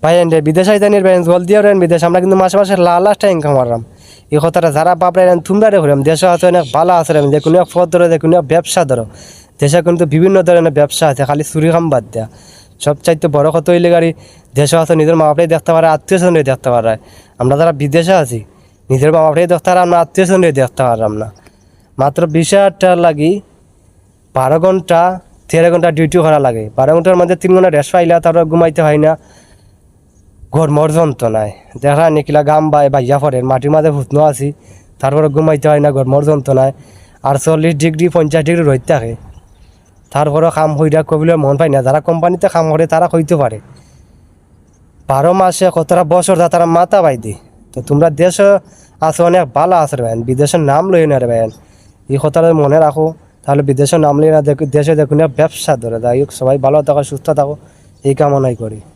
ভাই এন্ডে বিদেশ আইতানির ভাই জলদি আর বিদেশ আমরা কিন্তু মাসে মাসে লাখ টাকা ইনকাম করলাম এই কথাটা যারা বাপরা তোমরা রে করাম দেশে আছে অনেক ভালো আছে যে কোনো এক পথ ধরো যে কোনো এক ব্যবসা ধরো দেশে কিন্তু বিভিন্ন ধরনের ব্যবসা আছে খালি চুরি কাম বাদ দেয়া সবচাইতে বড় কথা হইলে গাড়ি দেশে আছে নিজের মা বাপরাই দেখতে পারে আত্মীয় স্বজনরাই দেখতে পারে আমরা যারা বিদেশে আছি নিজের মা বাপরাই দেখতে পারে আমরা আত্মীয় স্বজনরাই দেখতে পারলাম না মাত্র 20,000 টাকা লাগি 12 ঘন্টা 13 ঘন্টা ডিউটি করা লাগে 12 ঘন্টার মধ্যে 3 ঘন্টা রেস্ট পাইলা তারপর ঘুমাইতে হয় না গরমর যন্ত্রণায় দেখা নিকিলা গাম বাইয়া পড়ে মাটির মাঝে ফুটনো আছি তারপরে ঘুমাইতে হয় না গরমর যন্ত্রণায় আর 40 ডিগ্রি 50 ডিগ্রি রোদ থাকে তারপরে কাম হইরা কবিলে মন পায় না যারা কোম্পানিতে কাম করে তারা হইতে পারে 12 মাসে কতটা বছর তারা মাথা বাইদি তো তোমরা দেশে আছে অনেক ভালো আছে ভাই বিদেশের নাম লই না রে ভাই এই কথাটা মনে রাখো তাহলে বিদেশের নাম লই না দেশে দেখুন ব্যবসা ধরে যাই হোক সবাই ভালো থাকো সুস্থ থাকো এই কামনাই করি।